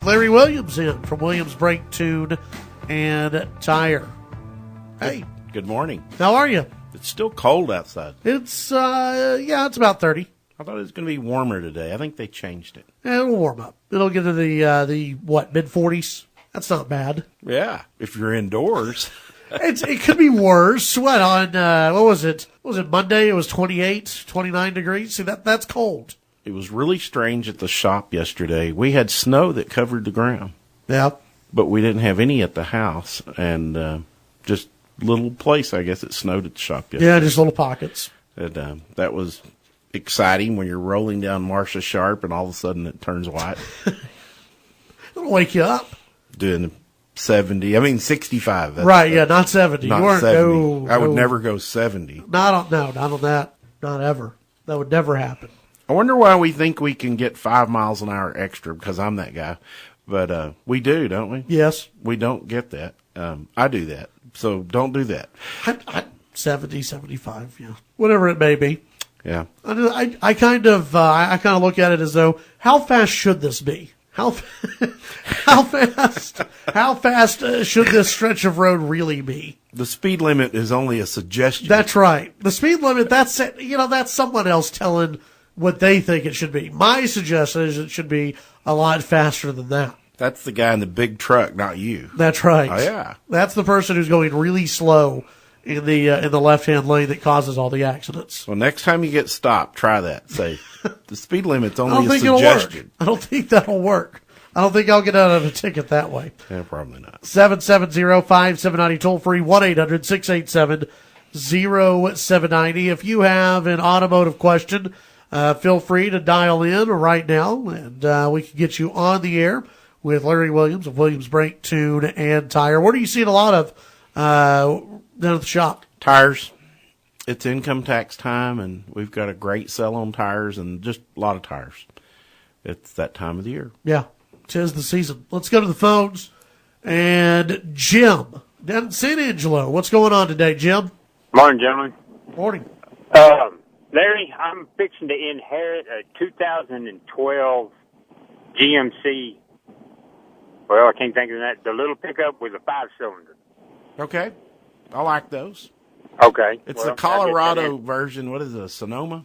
Larry Williams in from Williams Brake, Tune, and Tire. Hey. Good morning. How are you? It's still cold outside. It's about 30. I thought it was going to be warmer today. I think they changed it. Yeah, it'll warm up. It'll get to the mid-40s. That's not bad. Yeah, if you're indoors. It could be worse. What was it? Was it Monday? It was 28, 29 degrees. See, that's cold. It was really strange at the shop yesterday. We had snow that covered the ground. Yeah. But we didn't have any at the house. And just little place, I guess, it snowed at the shop yesterday. Yeah, just little pockets. And that was exciting when you're rolling down Marcia Sharp and all of a sudden it turns white. It'll wake you up. Doing 65. Right, yeah, not 70. Not you weren't 70. I would never go 70. Not on that. Not ever. That would never happen. I wonder why we think we can get 5 miles an hour extra, because I'm that guy. But we do, don't we? Yes. We don't get that. I do that. So don't do that. 70, 75, yeah. Whatever it may be. Yeah. I kind of look at it as though, how fast should this be? How fast should this stretch of road really be? The speed limit is only a suggestion. That's right. The speed limit, that's someone else telling what they think it should be. My suggestion is it should be a lot faster than that. That's the guy in the big truck, not you. That's right. Oh, yeah. That's the person who's going really slow in the left-hand lane that causes all the accidents. Well, next time you get stopped, try that. Say, the speed limit's only a suggestion. suggestion. I don't think that'll work. I don't think I'll get out of a ticket that way. Yeah, probably not. 770-5790, toll-free, 1-800-687-0790. If you have an automotive question, feel free to dial in right now, and we can get you on the air with Larry Williams of Williams Brake, Tune, and Tire. What are you seeing a lot of down at the shop? Tires. It's income tax time, and we've got a great sale on tires and just a lot of tires. It's that time of the year. Yeah, 'tis the season. Let's go to the phones. And Jim down in San Angelo. What's going on today, Jim? Morning, gentlemen. Morning. Larry, I'm fixing to inherit a 2012 GMC. Well, I can't think of that. The little pickup with a 5-cylinder. Okay. I like those. Okay. It's the Colorado version. What is it, a Sonoma?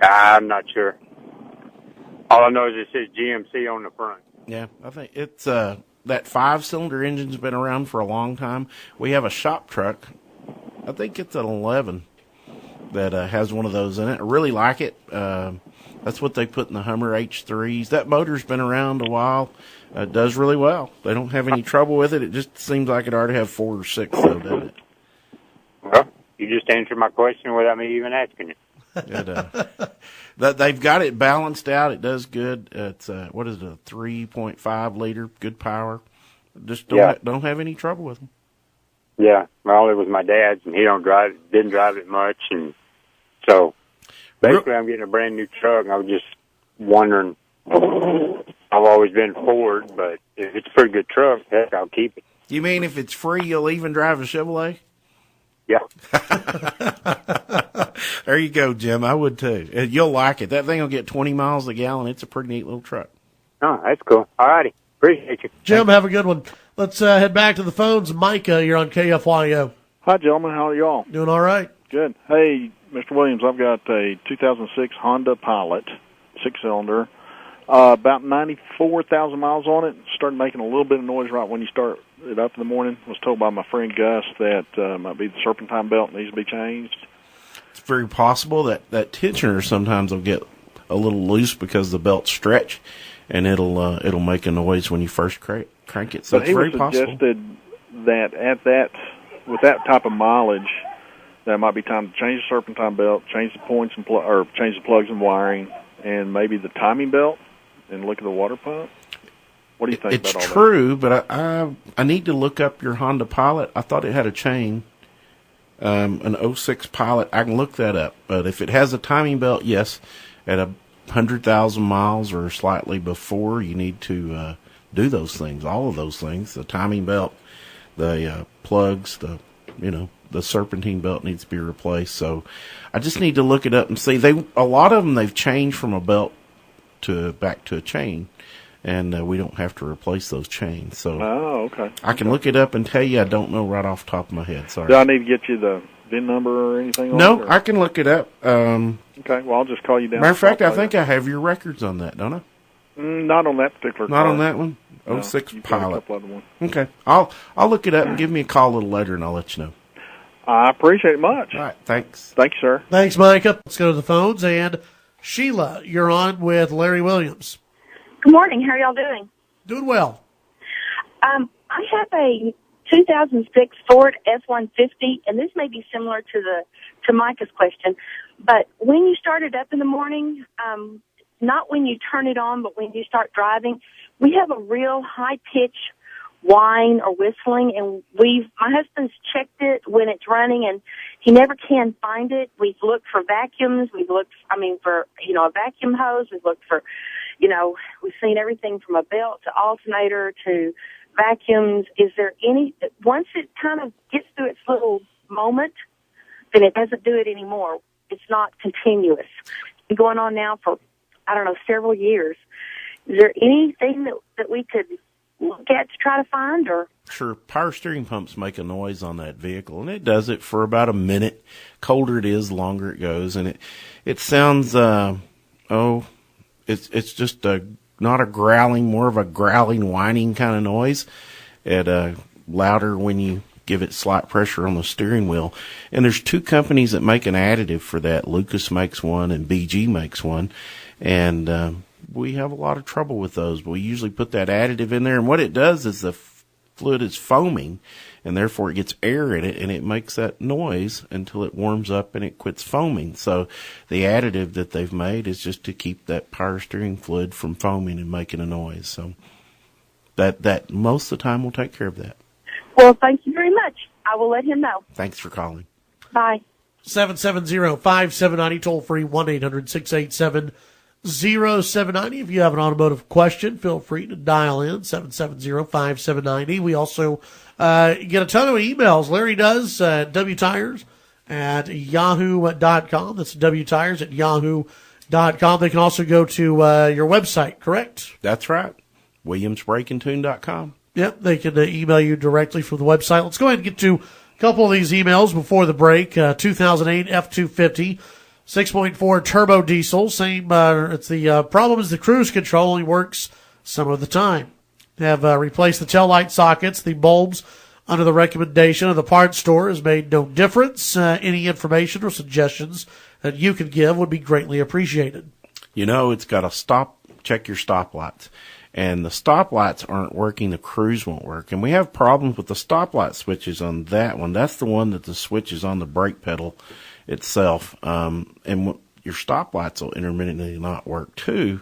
I'm not sure. All I know is it says GMC on the front. Yeah, I think it's that 5-cylinder engine's been around for a long time. We have a shop truck. I think it's an 11 that has one of those in it. I really like it. That's what they put in the Hummer H3s. That motor's been around a while. It does really well. They don't have any trouble with it. It just seems like it ought to have 4 or 6, though, doesn't it? Well, you just answered my question without me even asking it. They've got it balanced out. It does good. It's a 3.5 liter, good power. Just don't have any trouble with them. Yeah, well, it was my dad's, and he didn't drive it much, and so basically I'm getting a brand new truck, and I was just wondering. I've always been Ford, but if it's a pretty good truck, heck, I'll keep it. You mean if it's free, you'll even drive a Chevrolet? Yeah. There you go, Jim. I would too. You'll like it. That thing will get 20 miles a gallon. It's a pretty neat little truck. Oh, that's cool. All righty. Appreciate you. Jim, have a good one. Let's head back to the phones. Micah, you're on KFYO. Hi, gentlemen. How are y'all? Doing all right. Good. Hey, Mr. Williams, I've got a 2006 Honda Pilot, 6-cylinder, about 94,000 miles on it. Started making a little bit of noise right when you start it up in the morning. Was told by my friend Gus that might be the serpentine belt needs to be changed. It's very possible that tensioner sometimes will get a little loose because the belts stretch, and it'll make a noise when you first crank it. So it's very possible. He suggested that with that type of mileage, that might be time to change the serpentine belt, change the points and change the plugs and wiring, and maybe the timing belt, and look at the water pump. What do you think about all that? It's true, but I need to look up your Honda Pilot. I thought it had a chain, an 06 Pilot. I can look that up. But if it has a timing belt, yes, at 100,000 miles or slightly before, you need to do those things, all of those things. The timing belt, the plugs, the serpentine belt needs to be replaced. So I just need to look it up and see. A lot of them they've changed from a belt back to a chain. and we don't have to replace those chains. So okay. I can look it up and tell you. I don't know right off the top of my head. Sorry. Do I need to get you the VIN number or anything? No, on it, or? I can look it up. Okay, well, I'll just call you down. Matter of fact, I think I have your records on that, don't I? Not on that particular car. Not on that one? No, 06 you've got a Pilot. couple other ones. Okay. I'll look it up and give me a call a little later, and I'll let you know. I appreciate it much. All right. Thanks. Thank you, sir. Thanks, Micah. Let's go to the phones. And Sheila, you're on with Larry Williams. Good morning. How are y'all doing? Doing well. I have a 2006 Ford F-150, and this may be similar to Micah's question, but when you start it up in the morning, not when you turn it on, but when you start driving, we have a real high-pitch whine or whistling, and my husband's checked it when it's running, and he never can find it. We've looked for vacuums. We've looked, for, a vacuum hose. We've looked for, we've seen everything from a belt to alternator to vacuums. Is there once it kind of gets through its little moment, then it doesn't do it anymore. It's not continuous. It's been going on now for, several years. Is there anything that we could look at to try to find, or? Sure. Power steering pumps make a noise on that vehicle, and it does it for about a minute. Colder it is, the longer it goes, and it sounds, it's just not a growling, more of a growling, whining kind of noise. It louder when you give it slight pressure on the steering wheel. And there's two companies that make an additive for that. Lucas makes one and BG makes one. And we have a lot of trouble with those. But we usually put that additive in there. And what it does is the fluid is foaming, and therefore it gets air in it, and it makes that noise until it warms up and it quits foaming. So the additive that they've made is just to keep that power steering fluid from foaming and making a noise. So that most of the time will take care of that. Well, thank you very much. I will let him know. Thanks for calling. Bye. 770-5790, toll free 1-800-687-0790. If you have an automotive question, feel free to dial in 770-5790. We also get a ton of emails. Larry does WTires@yahoo.com. That's WTires@yahoo.com. They can also go to your website, correct? That's right. WilliamsBrakeandTune.com. Yep, they can email you directly from the website. Let's go ahead and get to a couple of these emails before the break. 2008 F-250, 6.4 turbo diesel. Same, it's the problem is the cruise control only works some of the time. Have replaced the tail light sockets, the bulbs under the recommendation of the parts store has made no difference. Any information or suggestions that you could give would be greatly appreciated. It's got to check your stoplights. And the stoplights aren't working, the cruise won't work. And we have problems with the stoplight switches on that one. That's the one that the switch is on the brake pedal itself. And your stoplights will intermittently not work too.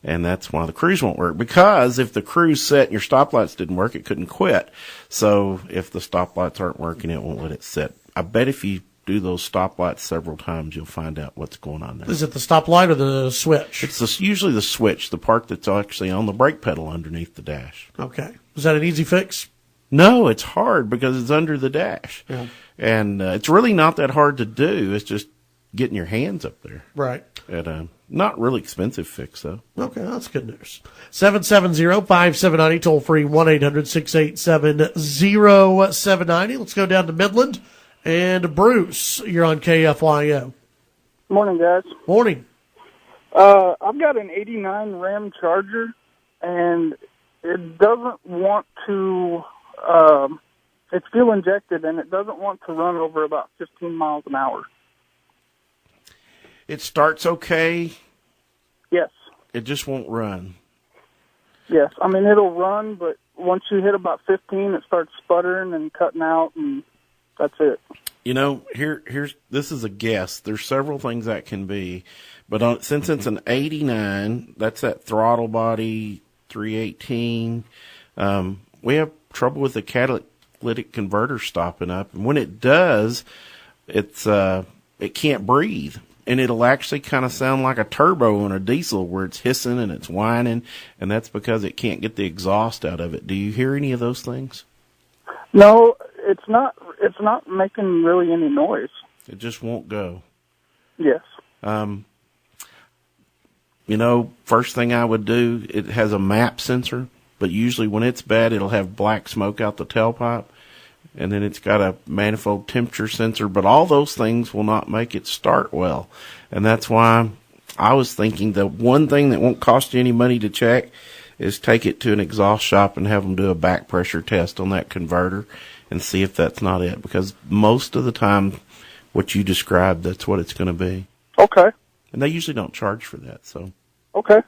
And that's why the cruise won't work. Because if the cruise set and your stoplights didn't work, it couldn't quit. So if the stoplights aren't working, it won't let it sit. I bet if you do those stoplights several times, you'll find out what's going on there. Is it the stoplight or the switch? It's usually the switch, the part that's actually on the brake pedal underneath the dash. Okay. Is that an easy fix? No, it's hard because it's under the dash. Yeah. And it's really not that hard to do. It's just getting your hands up there. Right. And not really expensive fix, though. Okay, that's good news. 770-5790, toll free 1-800-687-0790. Let's go down to Midland. And Bruce, you're on KFYO. Morning, guys. Morning. I've got an 89 Ram Charger, and it doesn't want to, it's fuel injected, and it doesn't want to run over about 15 miles an hour. It starts okay. Yes. It just won't run. Yes. I mean, it'll run, but once you hit about 15, it starts sputtering and cutting out, and that's it. Here's this is a guess. There's several things that can be, but since it's an 89, that's that throttle body 318. We have trouble with the catalytic converter stopping up, and when it does, it can't breathe, and it'll actually kind of sound like a turbo on a diesel where it's hissing and it's whining, and that's because it can't get the exhaust out of it. Do you hear any of those things? No, it's not making really any noise. It just won't go. Yes. first thing I would do, it has a map sensor, but usually when it's bad, it'll have black smoke out the tailpipe. And then it's got a manifold temperature sensor, but all those things will not make it start well. And that's why I was thinking the one thing that won't cost you any money to check is take it to an exhaust shop and have them do a back pressure test on that converter and see if that's not it. Because most of the time, what you described, that's what it's going to be. Okay. And they usually don't charge for that, so. Okay.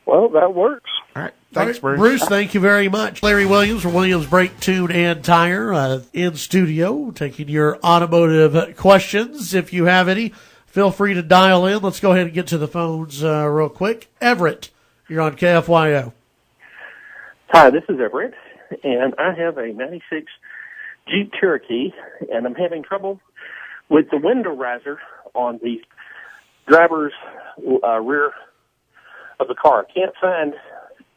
Well, that works. All right. Thanks, Bruce. Bruce, thank you very much. Larry Williams from Williams Brake, Tune, and Tire in studio, taking your automotive questions. If you have any, feel free to dial in. Let's go ahead and get to the phones real quick. Everett, you're on KFYO. Hi, this is Everett, and I have a 96 Jeep Cherokee, and I'm having trouble with the window riser on the driver's rear of the car. Can't find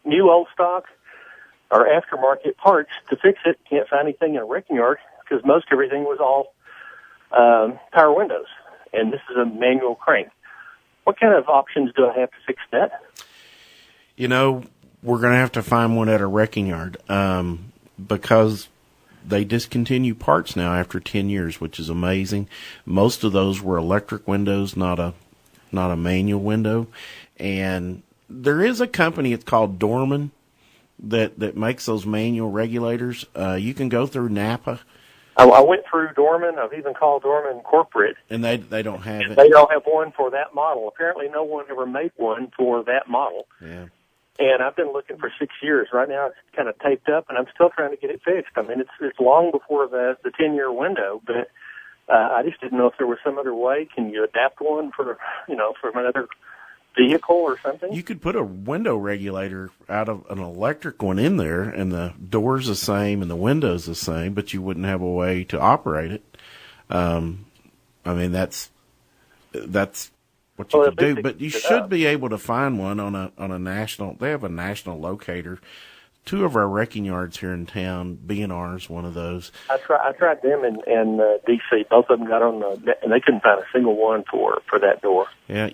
new old stock or aftermarket parts to fix it. Can't find anything in a wrecking yard because most everything was all power windows, and this is a manual crank. What kind of options do I have to fix that? We're going to have to find one at a wrecking yard because they discontinue parts now after 10 years, which is amazing. Most of those were electric windows, not a manual window. And there is a company, it's called Dorman, that makes those manual regulators. You can go through Napa. I went through Dorman. I've even called Dorman Corporate. And they don't have it. They don't have one for that model. Apparently no one ever made one for that model. Yeah. And I've been looking for 6 years. Right now it's kind of taped up, and I'm still trying to get it fixed. I mean, it's long before the 10-year window, but I just didn't know if there was some other way. Can you adapt one for another vehicle or something? You could put a window regulator out of an electric one in there, and the door's the same and the window's the same, but you wouldn't have a way to operate it. That's what you could do, but you should be able to find one on a national. They have a national locator. Two of our wrecking yards here in town, B&R is one of those. I tried them in D.C. Both of them got on and they couldn't find a single one for that door. Yeah,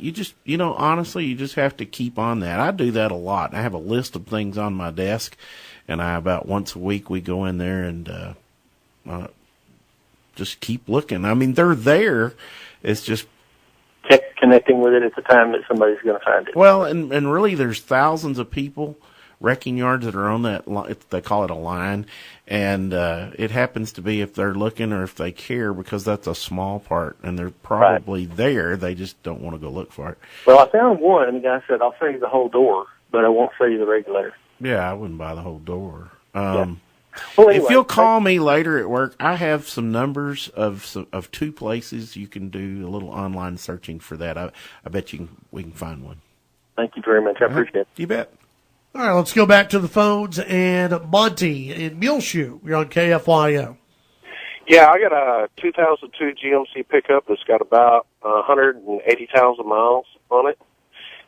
honestly, you just have to keep on that. I do that a lot. I have a list of things on my desk, and about once a week we go in there and just keep looking. I mean, they're there. It's just connecting with it at the time that somebody's going to find it. Well, and really there's thousands of people, wrecking yards that are on that, they call it a line, and it happens to be if they're looking or if they care, because that's a small part, and they're probably there, they just don't want to go look for it. Well, I found one, and the guy said, I'll sell you the whole door, but I won't sell you the regulator. Yeah, I wouldn't buy the whole door. Well, anyway, if you'll call me later at work, I have some numbers of two places you can do a little online searching for that. I bet we can find one. Thank you very much. I appreciate it. You bet. All right, let's go back to the phones. And Monty in Muleshoe, you're on KFYO. Yeah, I got a 2002 GMC pickup that's got about 180,000 miles on it.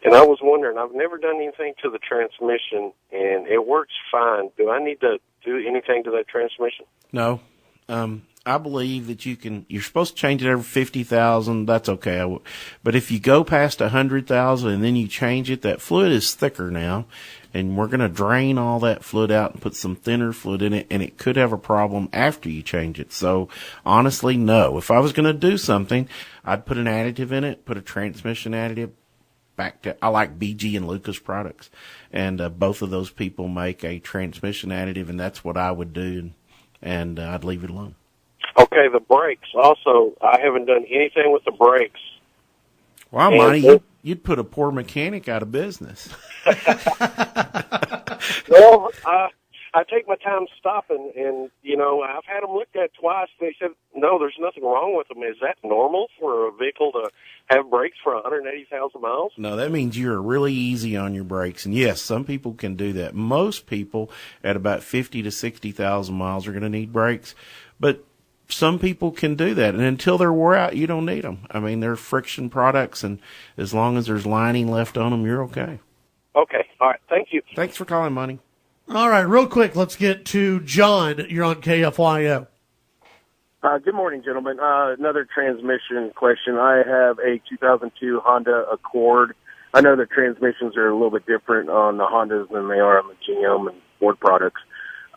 And I was wondering, I've never done anything to the transmission, and it works fine. Do I need to do anything to that transmission? No. I believe that you're supposed to change it every 50,000. That's okay. But if you go past 100,000 and then you change it, that fluid is thicker now, and we're going to drain all that fluid out and put some thinner fluid in it, and it could have a problem after you change it. So honestly, no. If I was going to do something, I'd put an additive in it, put a transmission additive. I like BG and Lucas products, and both of those people make a transmission additive, and that's what I would do, and I'd leave it alone. Okay, the brakes. Also, I haven't done anything with the brakes. Well, Monty, you'd put a poor mechanic out of business. Well, I take my time stopping, and, I've had them looked at twice. They said, no, there's nothing wrong with them. Is that normal for a vehicle to have brakes for 180,000 miles? No, that means you're really easy on your brakes. And, yes, some people can do that. Most people at about 50 to 60,000 miles are going to need brakes. But some people can do that. And until they're wore out, you don't need them. I mean, they're friction products, and as long as there's lining left on them, you're okay. Okay. All right. Thank you. Thanks for calling, Monty. All right, real quick, let's get to John. You're on KFYO. Good morning, gentlemen. Another transmission question. I have a 2002 Honda Accord. I know the transmissions are a little bit different on the Hondas than they are on the GM and Ford products.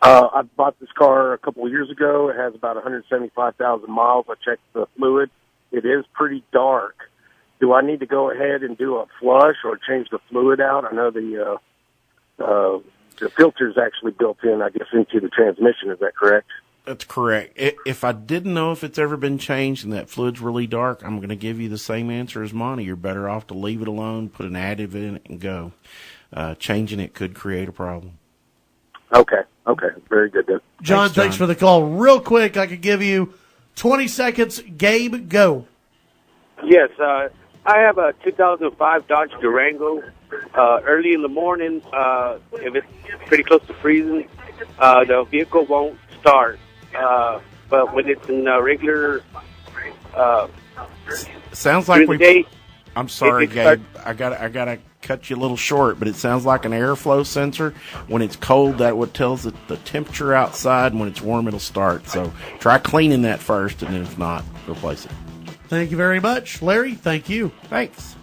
I bought this car a couple of years ago. It has about 175,000 miles. I checked the fluid. It is pretty dark. Do I need to go ahead and do a flush or change the fluid out? I know the filter's actually built in, I guess, into the transmission. Is that correct? That's correct. If I didn't know if it's ever been changed and that fluid's really dark, I'm going to give you the same answer as Monty. You're better off to leave it alone, put an additive in it, and go. Changing it could create a problem. Okay. Very good then. John, thanks for the call. Real quick, I could give you 20 seconds. Gabe, go. Yes, I have a 2005 Dodge Durango. Early in the morning, if it's pretty close to freezing, the vehicle won't start. But when it's in regular, sounds like day, I'm sorry, Gabe. I gotta cut you a little short, but it sounds like an airflow sensor. When it's cold, that what tells it the temperature outside. And when it's warm, it'll start. So try cleaning that first, and then if not, replace it. Thank you very much. Larry, thank you. Thanks.